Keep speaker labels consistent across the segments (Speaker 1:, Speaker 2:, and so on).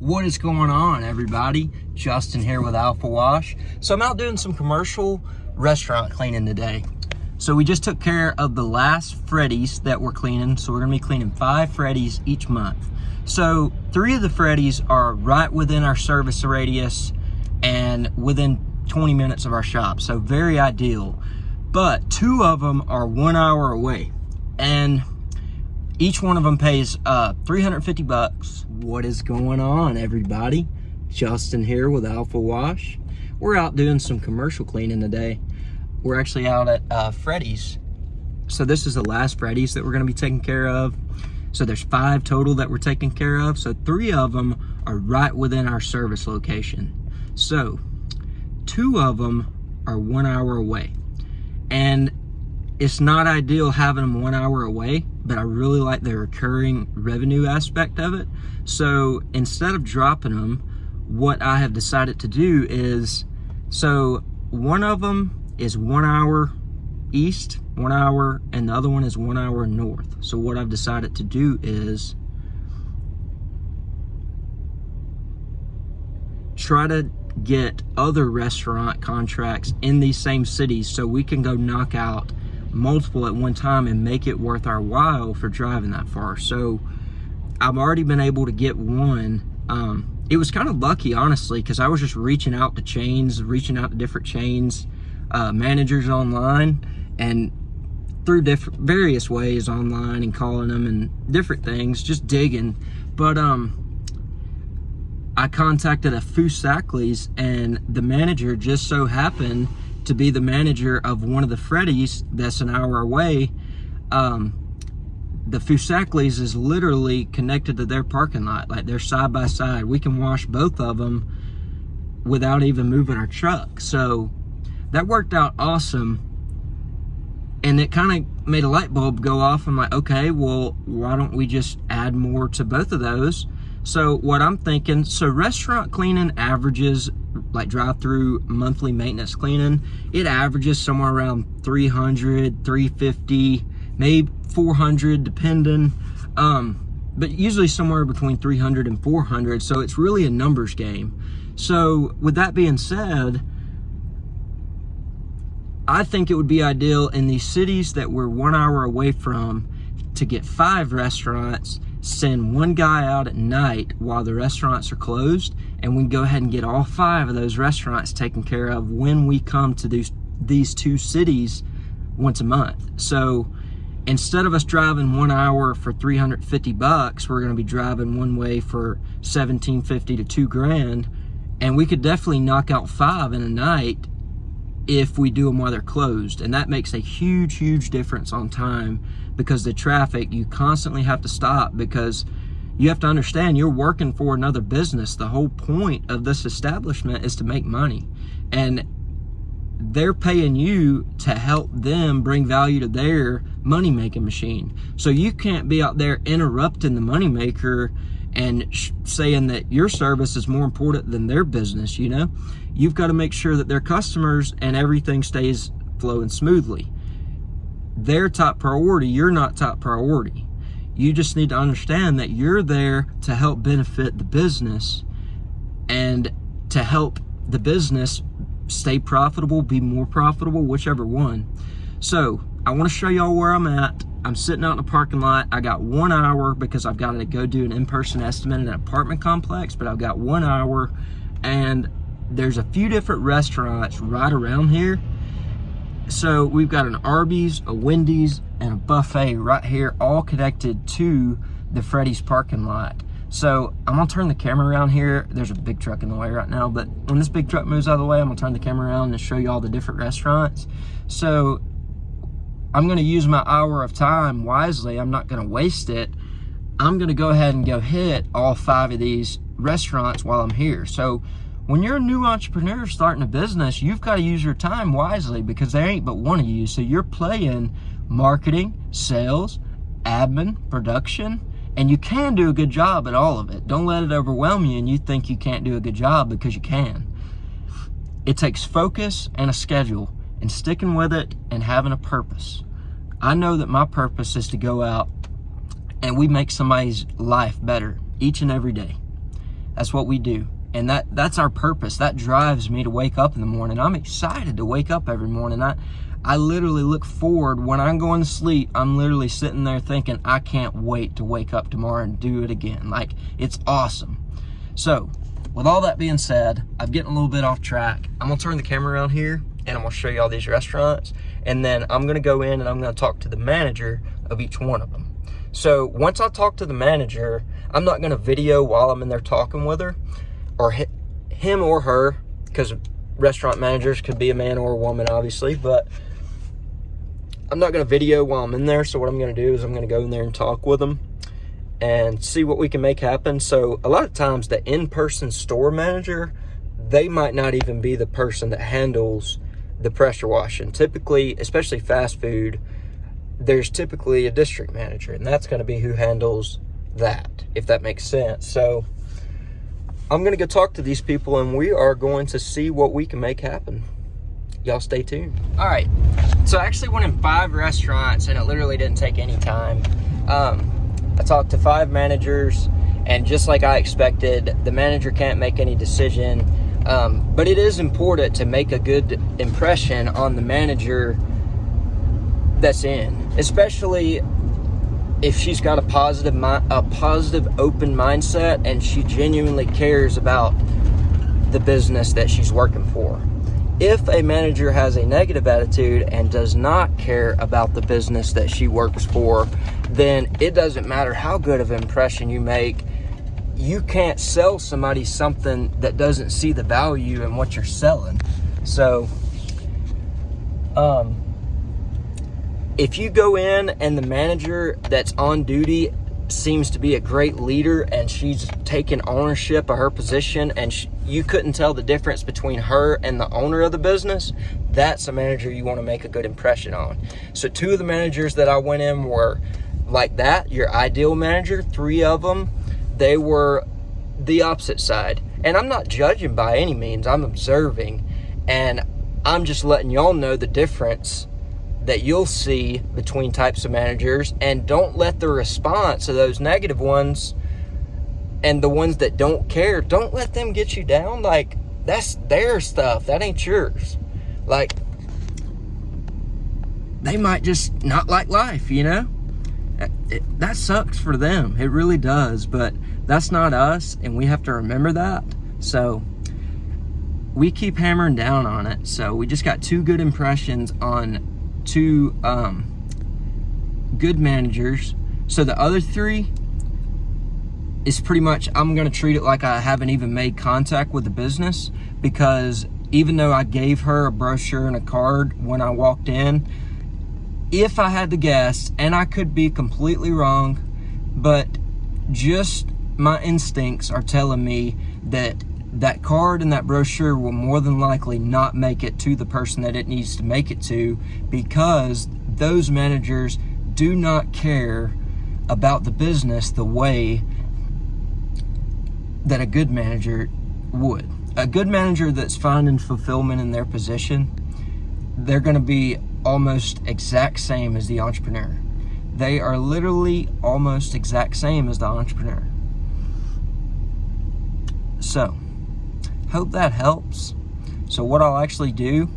Speaker 1: What is going on, everybody? Justin here with Alpha Wash. So I'm out doing some commercial restaurant cleaning today. So we just took care of the last Freddy's that we're cleaning. So we're gonna be cleaning 5 Freddy's each month. So 3 of the Freddy's are right within our service radius and within 20 minutes of our shop. So very ideal. But 2 of them are 1 hour away. And each one of them pays $350. What is going on, everybody? Justin here with Alpha Wash. We're out doing some commercial cleaning today. We're actually out at Freddy's. So this is the last Freddy's that we're gonna be taking care of. So there's 5 total that we're taking care of. So 3 of them are right within our service location. So 2 of them are 1 hour away. And it's not ideal having them 1 hour away, but I really like the recurring revenue aspect of it. So instead of dropping them, what I have decided to do is, so one of them is 1 hour east, 1 hour, and the other one is 1 hour north. So what I've decided to do is try to get other restaurant contracts in these same cities so we can go knock out multiple at one time and make it worth our while for driving that far. So I've already been able to get one. It was kind of lucky, honestly, because I was just reaching out to chains, reaching out to different chains, managers online, and through various ways online and calling them and different things, just digging. But I contacted a Fusakli's, and the manager just so happened to be the manager of one of the Freddy's that's an hour away. The Fusakli's is literally connected to their parking lot. Like, they're side by side. We can wash both of them without even moving our truck. So that worked out awesome. And it kind of made a light bulb go off. I'm like, okay, well, why don't we just add more to both of those? So what I'm thinking, so restaurant cleaning averages, like drive-through monthly maintenance cleaning, it averages somewhere around 300, 350, maybe 400 depending, but usually somewhere between 300 and 400. So it's really a numbers game. So with that being said, I think it would be ideal in these cities that we're 1 hour away from to get 5 restaurants, send one guy out at night while the restaurants are closed, and we can go ahead and get all 5 of those restaurants taken care of when we come to these 2 cities once a month. So instead of us driving 1 hour for $350, we're gonna be driving one way for $1,750 to $2,000, and we could definitely knock out 5 in a night if we do them while they're closed. And that makes a huge difference on time, because the traffic, you constantly have to stop, because you have to understand you're working for another business. The whole point of this establishment is to make money, and they're paying you to help them bring value to their money-making machine. So you can't be out there interrupting the moneymaker and saying that your service is more important than their business, you know? You've got to make sure that their customers and everything stays flowing smoothly. They're top priority, you're not top priority. You just need to understand that you're there to help benefit the business and to help the business stay profitable, be more profitable, whichever one. So I want to show y'all where I'm at. I'm sitting out in the parking lot. I got 1 hour because I've got to go do an in-person estimate in an apartment complex, but I've got 1 hour, and there's a few different restaurants right around here. So we've got an Arby's, a Wendy's, and a buffet right here, all connected to the Freddy's parking lot. So I'm gonna turn the camera around here. There's a big truck in the way right now, but when this big truck moves out of the way, I'm gonna turn the camera around and show you all the different restaurants. So I'm gonna use my hour of time wisely. I'm not gonna waste it. I'm gonna go ahead and go hit all 5 of these restaurants while I'm here. So when you're a new entrepreneur starting a business, you've got to use your time wisely, because there ain't but one of you. So you're playing marketing, sales, admin, production, and you can do a good job at all of it. Don't let it overwhelm you and you think you can't do a good job, because you can. It takes focus and a schedule and sticking with it and having a purpose. I know that my purpose is to go out and we make somebody's life better each and every day. That's what we do. And that's our purpose. That drives me to wake up in the morning. I'm excited to wake up every morning. I literally look forward. When I'm going to sleep, I'm literally sitting there thinking, I can't wait to wake up tomorrow and do it again. Like, it's awesome. So, with all that being said, I'm getting a little bit off track. I'm going to turn the camera around here, and I'm going to show you all these restaurants. And then I'm going to go in and I'm going to talk to the manager of each one of them. So, once I talk to the manager, I'm not going to video while I'm in there talking with her, or him or her, because restaurant managers could be a man or a woman, obviously, but I'm not going to video while I'm in there. So what I'm going to do is I'm going to go in there and talk with them and see what we can make happen. So a lot of times the in-person store manager, they might not even be the person that handles the pressure washing. Typically, especially fast food, there's typically a district manager, and that's going to be who handles that, if that makes sense. So I'm going to go talk to these people, and we are going to see what we can make happen. Y'all stay tuned. All right. So I actually went in 5 restaurants, and it literally didn't take any time. I talked to 5 managers, and just like I expected, the manager can't make any decision. But it is important to make a good impression on the manager that's in, especially if she's got a positive, open mindset, and she genuinely cares about the business that she's working for. If a manager has a negative attitude and does not care about the business that she works for, then it doesn't matter how good of an impression you make. You can't sell somebody something that doesn't see the value in what you're selling. So, if you go in and the manager that's on duty seems to be a great leader and she's taken ownership of her position, and you couldn't tell the difference between her and the owner of the business, that's a manager you want to make a good impression on. So 2 of the managers that I went in were like that, your ideal manager. 3 of them, they were the opposite side. And I'm not judging by any means, I'm observing, and I'm just letting y'all know the difference that you'll see between types of managers. And don't let the response of those negative ones and the ones that don't care, don't let them get you down. Like, that's their stuff, that ain't yours. Like, they might just not like life, you know? That sucks for them, it really does, but that's not us, and we have to remember that. So we keep hammering down on it. So we just got 2 good impressions on 2 good managers. So the other 3 is pretty much, I'm going to treat it like I haven't even made contact with the business, because even though I gave her a brochure and a card when I walked in, if I had to guess, and I could be completely wrong, but just my instincts are telling me that that card and that brochure will more than likely not make it to the person that it needs to make it to, because those managers do not care about the business the way that a good manager would. A good manager that's finding fulfillment in their position, they're going to be almost exact same as the entrepreneur. They are literally almost exact same as the entrepreneur. So, hope that helps. So what I'll actually do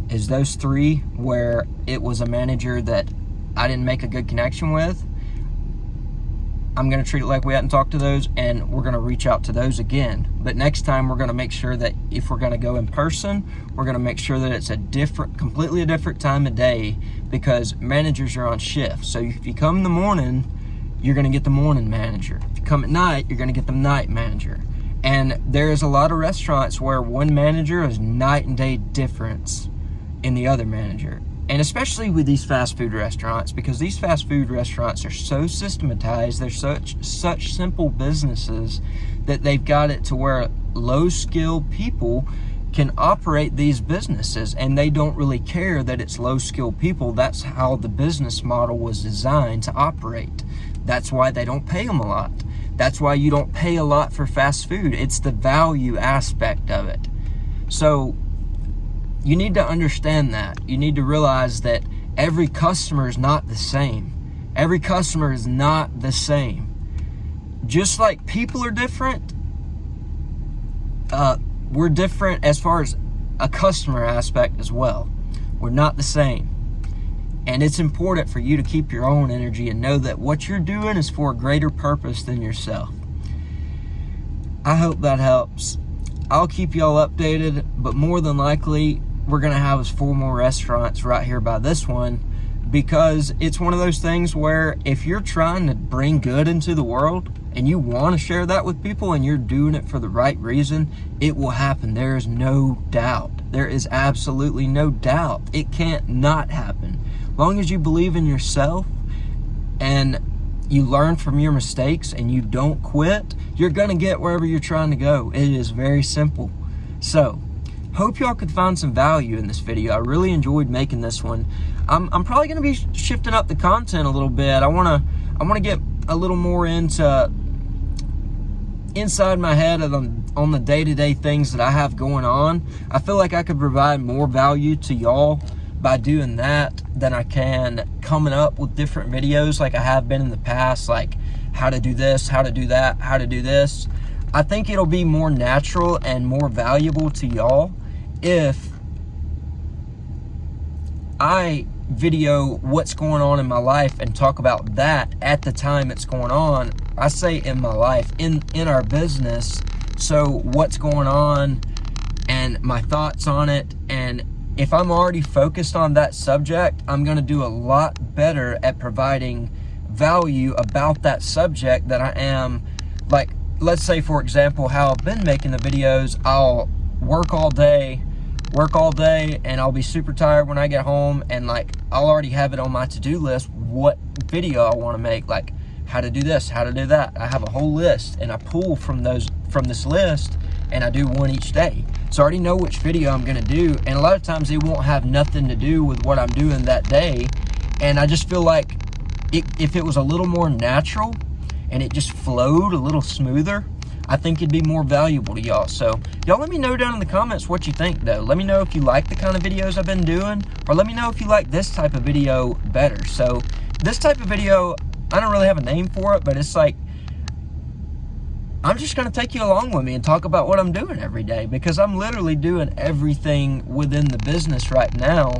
Speaker 1: is those 3 where it was a manager that I didn't make a good connection with, I'm going to treat it like we hadn't talked to those, and we're going to reach out to those again. But next time we're going to make sure that if we're going to go in person, we're going to make sure that it's completely a different time of day, because managers are on shift. So if you come in the morning, you're going to get the morning manager. If you come at night, you're going to get the night manager. And there is a lot of restaurants where one manager is night and day difference in the other manager. And especially with these fast food restaurants, because these fast food restaurants are so systematized, they're such simple businesses that they've got it to where low-skilled people can operate these businesses, and they don't really care that it's low-skilled people. That's how the business model was designed to operate. That's why they don't pay them a lot. That's why you don't pay a lot for fast food. It's the value aspect of it. So you need to understand that. You need to realize that every customer is not the same. Every customer is not the same. Just like people are different, we're different as far as a customer aspect as well. We're not the same. And it's important for you to keep your own energy and know that what you're doing is for a greater purpose than yourself. I hope that helps. I'll keep y'all updated, but more than likely, we're going to have 4 more restaurants right here by this one, because it's one of those things where if you're trying to bring good into the world and you want to share that with people and you're doing it for the right reason, it will happen. There is no doubt. There is absolutely no doubt. It can't not happen. As long as you believe in yourself and you learn from your mistakes and you don't quit, you're going to get wherever you're trying to go. It is very simple. So, hope y'all could find some value in this video. I really enjoyed making this one. I'm probably going to be shifting up the content a little bit. I want to get a little more into inside my head on the day-to-day things that I have going on. I feel like I could provide more value to y'all by doing that than I can coming up with different videos like I have been in the past, like how to do this, how to do that, how to do this. I think it'll be more natural and more valuable to y'all if I video what's going on in my life and talk about that at the time it's going on. I say in my life, in our business, so what's going on and my thoughts on it. And if I'm already focused on that subject, I'm going to do a lot better at providing value about that subject than I am, like, let's say, for example, how I've been making the videos. I'll work all day, and I'll be super tired when I get home, and like, I'll already have it on my to-do list what video I want to make, like how to do this, how to do that. I have a whole list, and I pull from this list, and I do one each day. So I already know which video I'm gonna do, and a lot of times it won't have nothing to do with what I'm doing that day. And I just feel like if it was a little more natural and it just flowed a little smoother, I think it'd be more valuable to y'all. So y'all let me know down in the comments what you think though. Let me know if you like the kind of videos I've been doing, or let me know if you like this type of video better. So this type of video, I don't really have a name for it, but it's like, I'm just gonna take you along with me and talk about what I'm doing every day, because I'm literally doing everything within the business right now.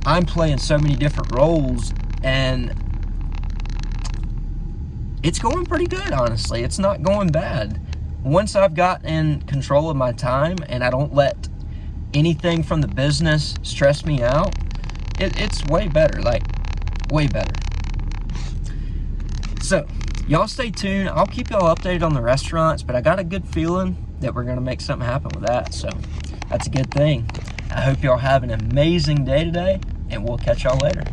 Speaker 1: I'm playing so many different roles, and it's going pretty good, honestly. It's not going bad. Once I've got in control of my time and I don't let anything from the business stress me out, it's way better, like way better. So, y'all stay tuned. I'll keep y'all updated on the restaurants, but I got a good feeling that we're gonna make something happen with that, so that's a good thing. I hope y'all have an amazing day today, and we'll catch y'all later.